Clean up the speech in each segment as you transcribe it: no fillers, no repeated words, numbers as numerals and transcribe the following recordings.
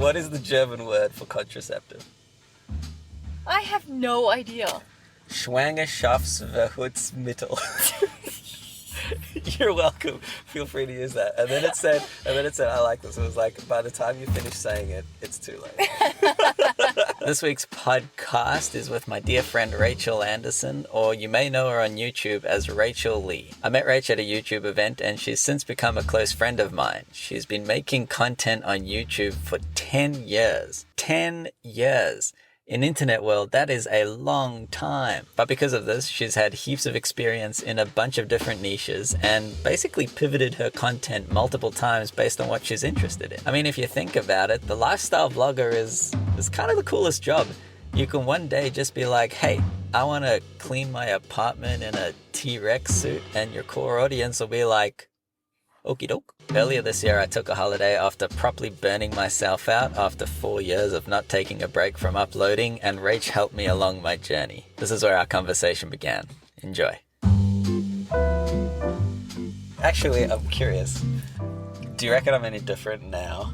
What is the German word for contraceptive? I have no idea. Schwangerschaftsverhütungsmittel. You're welcome. Feel free to use that. And then it said, I like this. It was like, by the time you finish saying it, it's too late. This week's podcast is with my dear friend Rachel Anderson, or you may know her on YouTube as Rachel Lee. I met Rachel at a YouTube event and she's since become a close friend of mine. She's been making content on YouTube for 10 years. 10 years. In internet world, that is a long time. But because of this, she's had heaps of experience in a bunch of different niches and basically pivoted her content multiple times based on what she's interested in. I mean, if you think about it, the lifestyle blogger is kind of the coolest job. You can one day just be like, hey, I want to clean my apartment in a T-Rex suit, and your core audience will be like, okie doke. Earlier this year, I took a holiday after properly burning myself out after 4 years of not taking a break from uploading, and Rach helped me along my journey. This is where our conversation began. Enjoy. Actually, I'm curious. Do you reckon I'm any different now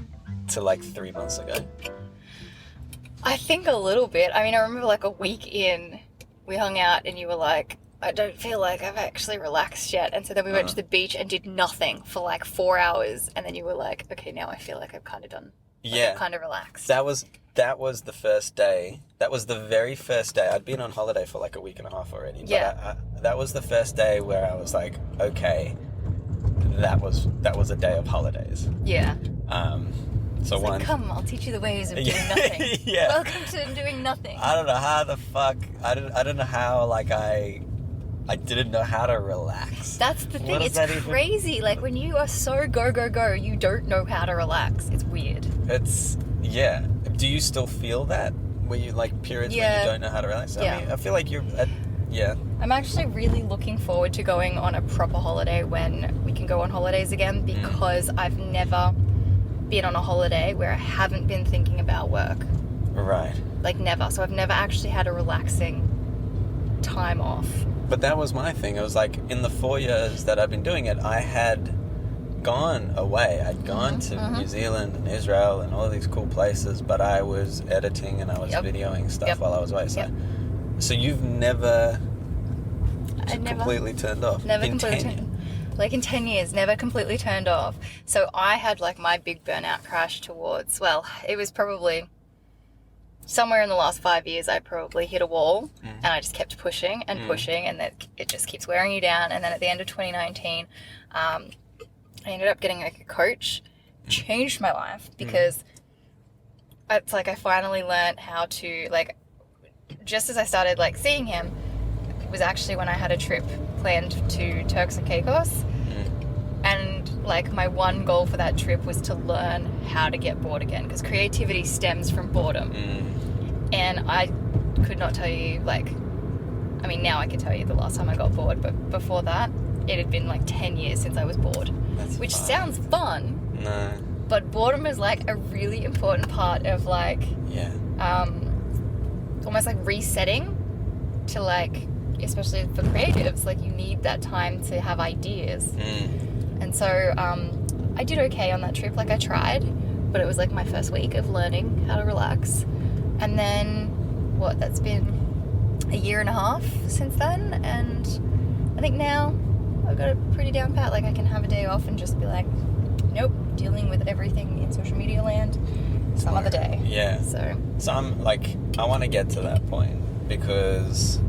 to like 3 months ago? I think a little bit. I mean, I remember like a week in, we hung out and you were like, I don't feel like I've actually relaxed yet. And so then we went to the beach and did nothing for like 4 hours. And then you were like, okay, now I feel like I've kind of done, Yeah. I've kind of relaxed. That was the first day. That was the very first day. I'd been on holiday for like a week and a half already. But Yeah. that was the first day where I was like, okay, that was a day of holidays. Yeah. So It's one. like, come, I'll teach you the ways of doing nothing. Yeah. Welcome to doing nothing. I don't know how the fuck. I don't know how. Like I didn't know how to relax. That's the What thing. does It's that even- crazy. Like when you are so go, go, go, you don't know how to relax. It's weird. Yeah. Do you still feel that? Where you like periods where Yeah. you don't know how to relax? Yeah. I mean, I feel like you're. Yeah. I'm actually really looking forward to going on a proper holiday when we can go on holidays again, because I've never been on a holiday where I haven't been thinking about work. Right. Like never. So I've never actually had a relaxing time off. But that was my thing. It was like in the 4 years that I've been doing it, I had gone away. I'd gone to New Zealand and Israel and all of these cool places, but I was editing and I was Yep. videoing stuff Yep. while I was away. So, Yep. so you've never I never completely turned off? Never in completely 10 turned. Like in 10 years, never completely turned off. So I had like my big burnout crash towards, well, it was probably somewhere in the last 5 years. I probably hit a wall and I just kept pushing and pushing, and it just keeps wearing you down. And then at the end of 2019, I ended up getting like a coach. Changed my life because it's like I finally learned how to, like, just as I started like seeing him, it was actually when I had a trip planned to Turks and Caicos, and like my one goal for that trip was to learn how to get bored again, because creativity stems from boredom. And I could not tell you, like, I mean, now I can tell you the last time I got bored, but before that it had been like 10 years since I was bored. That's which fun. sounds fun, No. but boredom is like a really important part of like Yeah. almost like resetting to, like, especially for creatives, like you need that time to have ideas. And so I did okay on that trip. Like I tried, but it was like my first week of learning how to relax. And then that's been a year and a half since then, and I think now I've got it pretty down pat. Like I can have a day off and just be like, nope, dealing with everything in social media land some other day. Yeah. So I'm like, I want to get to that point, because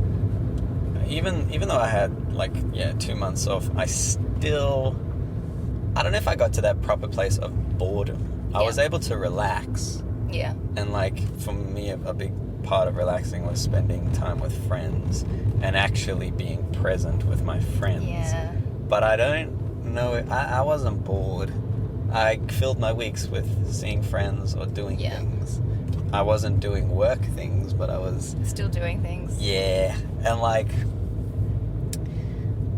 even though I had like 2 months off, I don't know if I got to that proper place of boredom. I was able to relax, yeah. and like for me, a big part of relaxing was spending time with friends and actually being present with my friends. Yeah. But I don't know, I wasn't bored. I filled my weeks with seeing friends or doing things. I wasn't doing work things, but I was Still doing things. Yeah, and like,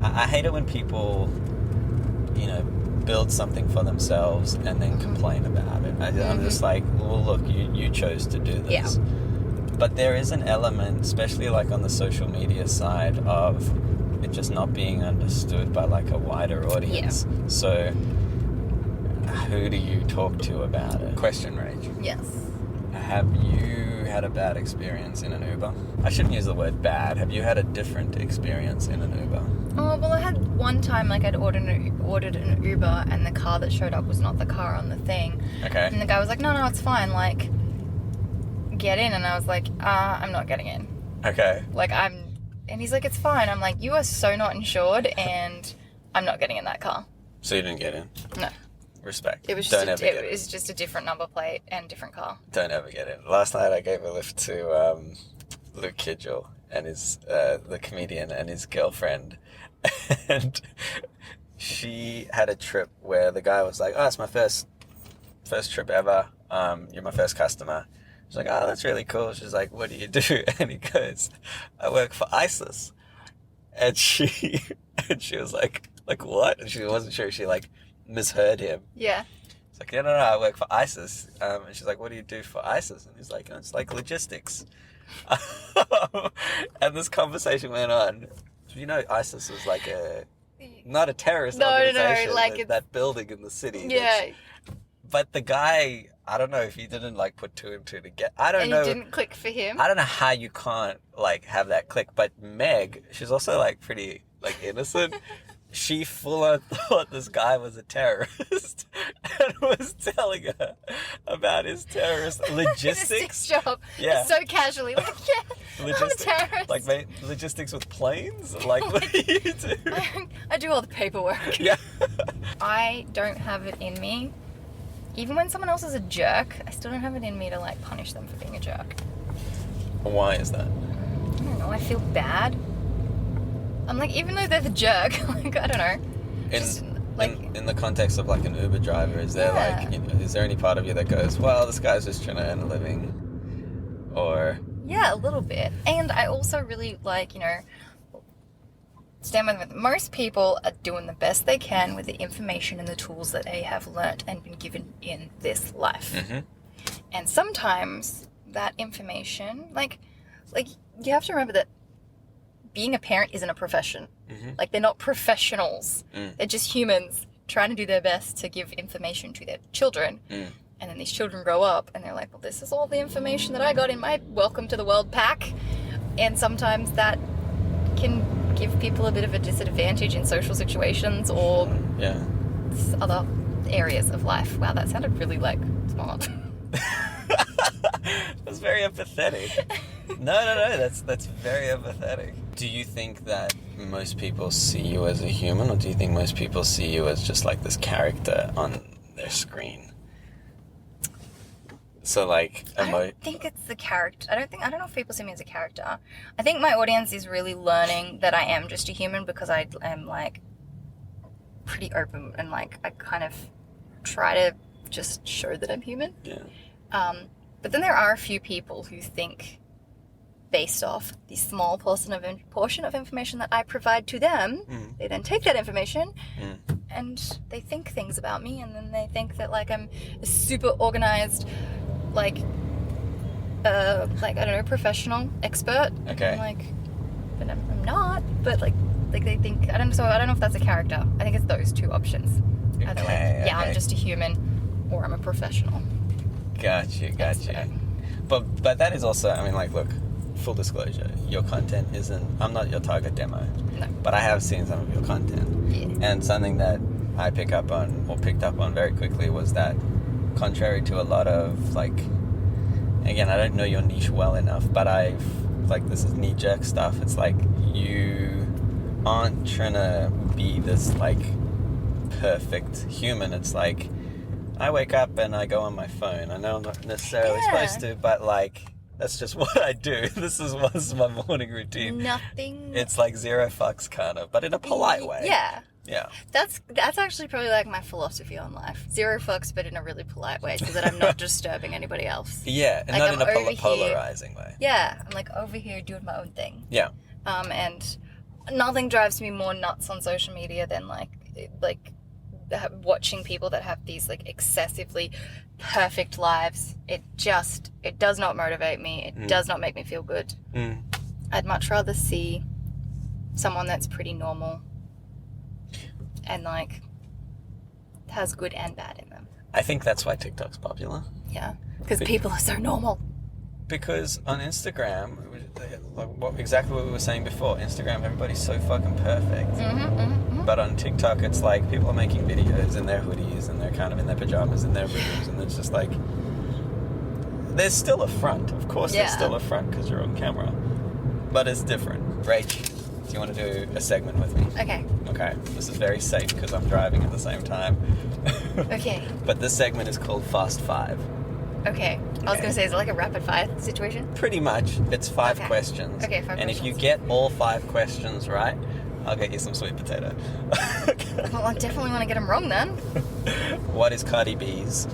I hate it when people, build something for themselves and then complain about it. I'm just like, well, look, you chose to do this. Yeah. But there is an element, especially like on the social media side, of it just not being understood by like a wider audience. So who do you talk to about it? Question, Rach. Yes. Have you had a bad experience in an Uber? I shouldn't use the word bad. Have you had a different experience in an Uber? Oh, well, I had one time, like, I'd ordered an Uber, and the car that showed up was not the car on the thing. Okay. And the guy was like, no, it's fine, like, get in. And I was like, I'm not getting in. Okay. Like, and he's like, it's fine. I'm like, you are so not insured, and I'm not getting in that car. So you didn't get in? No. Respect. It was Don't just, ever get it in. was just a different number plate and different car. Don't ever get in. Last night I gave a lift to Luke Kidgel and his the comedian and his girlfriend, and she had a trip where the guy was like, "Oh, it's my first trip ever. You're my first customer." She's like, "Oh, that's really cool." She's like, "What do you do?" And he goes, "I work for ISIS." And she was like what? And she wasn't sure. She like misheard him. Yeah. He's like, no, I work for ISIS. And she's like, what do you do for ISIS? And he's like, oh, it's like logistics. And this conversation went on. You know, ISIS was like not a terrorist organization. No, like that building in the city. Yeah. But the guy, I don't know if he didn't like put two and two together. I don't And know. it didn't click for him. I don't know how you can't like have that click. But Meg, she's also like pretty like innocent. She full on thought this guy was a terrorist and was telling her about his terrorist logistics. job. Yeah. So casually. Like, yeah, I'm a terrorist. Like logistics with planes? Like, what do you do? I do all the paperwork. Yeah. I don't have it in me. Even when someone else is a jerk, I still don't have it in me to, like, punish them for being a jerk. Why is that? I don't know. I feel bad. I'm like, even though they're the jerk, like, I don't know. In the context of like an Uber driver, is there like, is there any part of you that goes, well, this guy's just trying to earn a living, or? Yeah, a little bit. And I also really like, stand with most people are doing the best they can with the information and the tools that they have learnt and been given in this life. Mm-hmm. And sometimes that information, like you have to remember that being a parent isn't a profession. Mm-hmm. Like, they're not professionals. Mm. They're just humans trying to do their best to give information to their children. Mm. And then these children grow up and they're like, well, this is all the information that I got in my Welcome to the World pack. And sometimes that can give people a bit of a disadvantage in social situations or other areas of life. Wow, that sounded really, like, smart. That's very empathetic. No, that's very empathetic. Do you think that most people see you as a human, or do you think most people see you as just like this character on their screen? So like, I don't think it's the character. I don't know if people see me as a character. I think my audience is really learning that I am just a human because I am, like, pretty open and, like, I kind of try to just show that I'm human. Yeah. But then there are a few people who think, based off the small portion of information that I provide to them, they then take that information and they think things about me, and then they think that, like, I'm a super organized, like I don't know, professional expert. Okay. And, but I'm not. But like they think I don't know if that's a character. I think it's those two options. Either I'm just a human, or I'm a professional. Gotcha. But that is also, I mean, like, look, full disclosure, your content isn't, I'm not your target demo. No. But I have seen some of your content. Yeah. And something that I picked up on very quickly was that, contrary to a lot of, like, again, I don't know your niche well enough, but this is knee-jerk stuff. It's like, you aren't trying to be this, like, perfect human. It's like, I wake up and I go on my phone. I know I'm not necessarily supposed to, but, like, that's just what I do. This is what's my morning routine. Nothing. It's like zero fucks kind of, but in a polite way. Yeah. Yeah. That's actually probably, like, my philosophy on life. Zero fucks, but in a really polite way, so that I'm not disturbing anybody else. Yeah, and like, not in a polarizing way. Yeah, I'm, like, over here doing my own thing. Yeah. And nothing drives me more nuts on social media than, like watching people that have these, like, excessively perfect lives. It does not motivate me. It does not make me feel good. I'd much rather see someone that's pretty normal and, like, has good and bad in them. I think that's why TikTok's popular. Yeah. Because people are so normal. Because on Instagram, exactly what we were saying before, Instagram, everybody's so fucking perfect. But on TikTok, it's like people are making videos in their hoodies and they're kind of in their pajamas in their rooms, and it's just like, there's still a front. Of course there's still a front because you're on camera. But it's different. Rach, do you want to do a segment with me? Okay. Okay. This is very safe because I'm driving at the same time. Okay. But this segment is called Fast Five. Okay. I was going to say, is it like a rapid fire situation? Pretty much. It's 5 questions. Okay, 5 and questions. if you get all 5 questions right, I'll get you some sweet potato. Well, I definitely want to get them wrong then. What is Cardi B's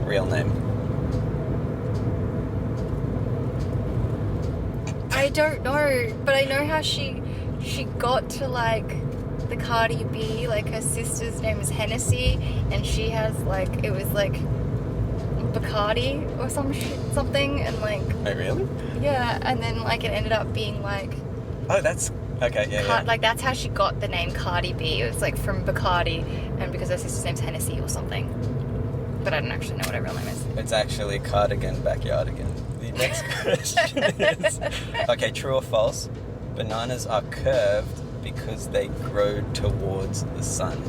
real name? I don't know, but I know how she got to like the Cardi B, like her sister's name is Hennessy, and she has like, it was like Bacardi or something, and like... Oh, really? Yeah, and then like it ended up being like... Oh, that's... Okay, yeah. Like that's how she got the name Cardi B. It was like from Bacardi, and because her sister's name's Hennessy or something. But I don't actually know what her real name is. It's actually Cardigan Backyardigan. The next question is... Okay, true or false? Bananas are curved because they grow towards the sun.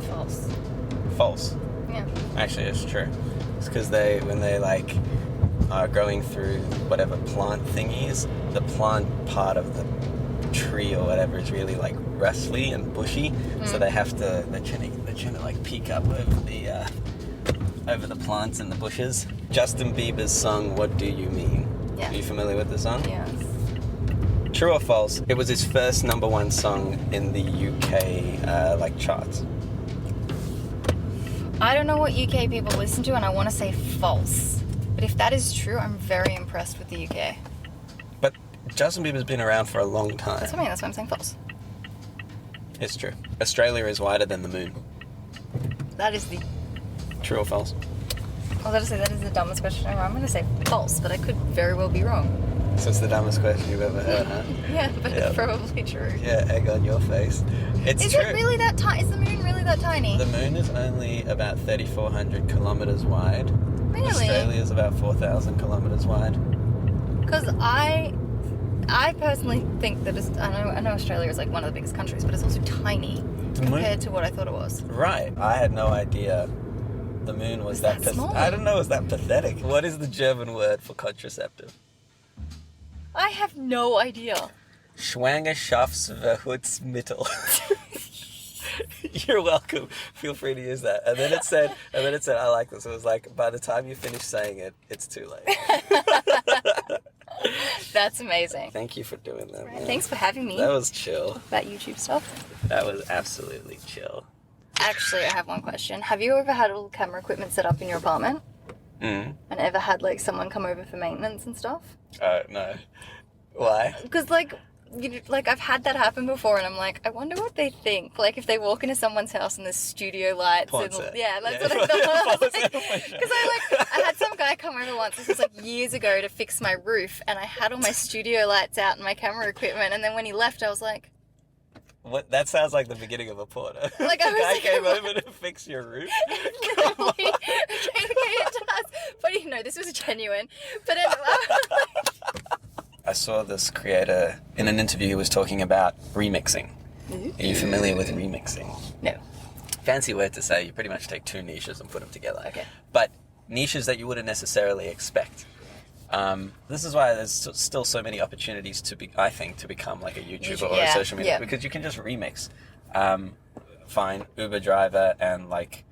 False. False. Yeah. Actually, it's true. It's because when they like are going through whatever plant thing is, the plant part of the tree or whatever is really like rustly and bushy, so they're trying to like peek up over the plants and the bushes. Justin Bieber's song "What Do You Mean"? Yeah. Are you familiar with the song? Yes. True or false? It was his first #1 song in the UK like charts. I don't know what UK people listen to, and I want to say false. But if that is true, I'm very impressed with the UK. But Justin Bieber's been around for a long time. That's what I mean. That's why I'm saying false. It's true. Australia is wider than the moon. That is the... True or false? I was going to say that is the dumbest question ever. I'm going to say false, but I could very well be wrong. So it's the dumbest question you've ever heard, huh? Yeah, but Yeah. it's probably true. Yeah, egg on your face. It's Is true. it really that tiny? Is the moon really that tiny? The moon is only about 3,400 kilometres wide. Really? Australia is about 4,000 kilometres wide. Because I personally think that I know Australia is like one of the biggest countries, but it's also tiny The moon- compared to what I thought it was. Right. I had no idea the moon was that small? I don't know, it was that pathetic. What is the German word for contraceptive? I have no idea. Schwangerschaftsverhütungsmittel. You're welcome. Feel free to use that. And then it said, I like this. It was like, by the time you finish saying it, it's too late. That's amazing. Thank you for doing that, man. Thanks for having me. That was chill. That YouTube stuff. That was absolutely chill. Actually, I have one question. Have you ever had all camera equipment set up in your apartment? Mm. And ever had like someone come over for maintenance and stuff? No. Why? Because like I've had that happen before, and I'm like, I wonder what they think. Like if they walk into someone's house and there's studio lights Porn and set. yeah, that's Yeah. what I thought. Porn set. Because I had some guy come over once. This was like years ago to fix my roof, and I had all my studio lights out and my camera equipment. And then when he left, I was like, What? That sounds like the beginning of a porno. Like, I the was guy like, came what? over to fix your roof. literally, okay, it does. But you know, this was genuine. But anyway, I saw this creator in an interview who was talking about remixing. Are you familiar with remixing? no. Fancy word to say, you pretty much take 2 niches and put them together. Okay. But niches that you wouldn't necessarily expect. This is why there's still so many opportunities to become like a YouTuber or a social media, because you can just remix. Find Uber driver and like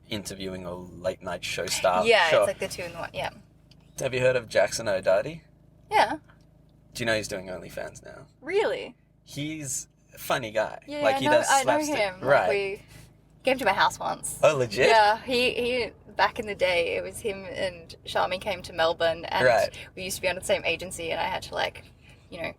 interviewing a late night show star. Yeah, Sure. it's like the 2 in 1. Yeah. Have you heard of Jackson O'Darty? Yeah. Do you know he's doing OnlyFans now? Really? He's a funny guy. Yeah, like he does I know slapstick. him. Right. Like, we came to my house once. Oh, legit? Yeah, he back in the day, it was him and Shami came to Melbourne, and Right. we used to be under the same agency, and I had to like,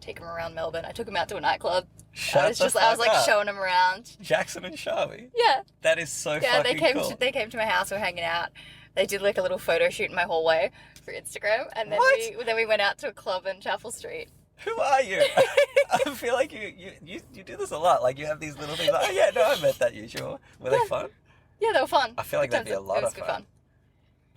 take him around Melbourne. I took him out to a nightclub. Shut I was the I was fuck like up. showing him around. Jackson and Shami. Yeah, That is so yeah. fucking cool. They came to my house. We were hanging out. They did like a little photo shoot in my hallway for Instagram, and then What? we went out to a club in Chapel Street. Who are you? I feel like you do this a lot. Like you have these little things. Like, oh yeah, no, I met that usual. Were they fun? Yeah, they were fun. I feel like that'd be a lot it was of good fun.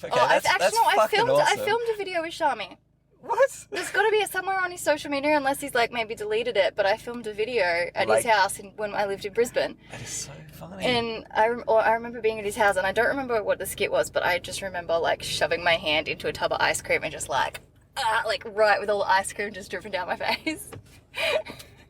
Okay, Oh, that's I fucking awesome. filmed a video with Shami. What? There's got to be somewhere on his social media, unless he's like maybe deleted it. But I filmed a video at Like- his house when I lived in Brisbane, That is so funny. and I remember being at his house, and I don't remember what the skit was, but I just remember like shoving my hand into a tub of ice cream and just like right with all the ice cream just dripping down my face.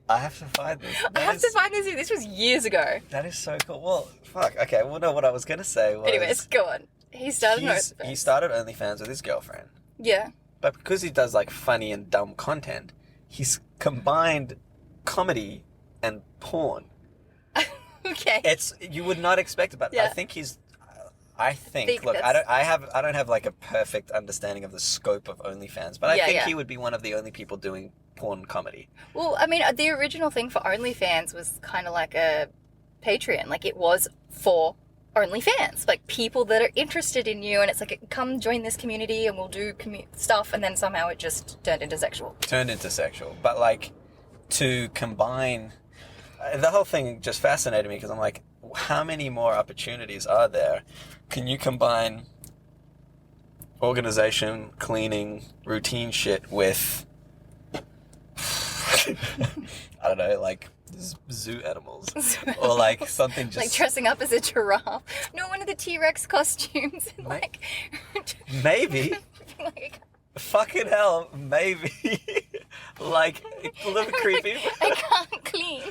I have to find this. I have to find this. This was years ago. That is so cool. Well, fuck. Okay. Well, no. What I was gonna say was. Anyways, go on. He started he started OnlyFans with his girlfriend, Yeah. but because he does like funny and dumb content, he's combined comedy and porn. Okay. You would not expect it, but Yeah. I think look, I don't have like a perfect understanding of the scope of OnlyFans, but I Yeah, think yeah. he would be one of the only people doing porn comedy. Well, I mean, the original thing for OnlyFans was kind of like a Patreon. Like, it was for OnlyFans. Like, people that are interested in you, and it's like, come join this community and we'll do stuff, and then somehow it just turned into sexual. But like to combine the whole thing just fascinated me because I'm like, how many more opportunities are there? Can you combine organization, cleaning, routine shit with I don't know, like zoo animals or like something just Like dressing up as a giraffe. No, one of the T-Rex costumes. And like, maybe like, fucking hell, maybe like a little creepy. I can't clean.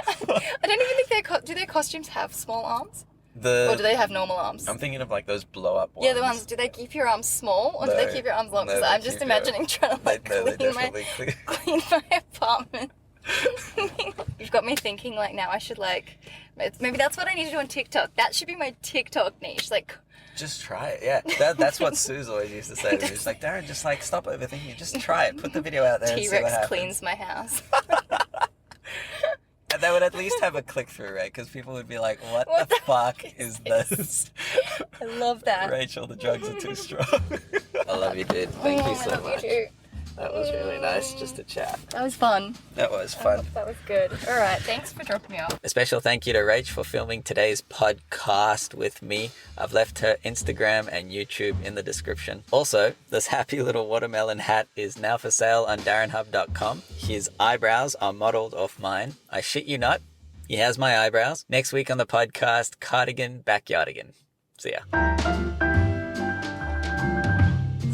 I don't even think do their costumes have small arms? Or do they have normal arms? I'm thinking of like those blow up ones. Yeah, the ones. Do they keep your arms small, or do they No. keep your arms long? No, Because they I'm just keep imagining trying to like they clean my definitely clean my apartment. You've got me thinking like now I should like maybe that's what I need to do on TikTok. That should be my TikTok niche. Like, just try it, yeah. That's what Sue's always used to say to me. She's like, Darren, just like stop overthinking it. Just try it. Put the video out there and see what T-Rex happens. cleans my house. And they would at least have a click-through rate because people would be like, what the fuck is this? I love that. Rachel, the drugs are too strong. I love you, dude. Thank you so I love much. You too. That was really nice just to chat. That was fun. That was fun. That was good. All right, thanks for dropping me off. A special thank you to Rach for filming today's podcast with me. I've left her Instagram and YouTube in the description. Also, this happy little watermelon hat is now for sale on darrenhub.com. His eyebrows are modeled off mine. I shit you not, he has my eyebrows. Next week on the podcast, Cardigan Backyardigan. See ya.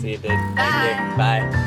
See you, dude. Thank you. Bye.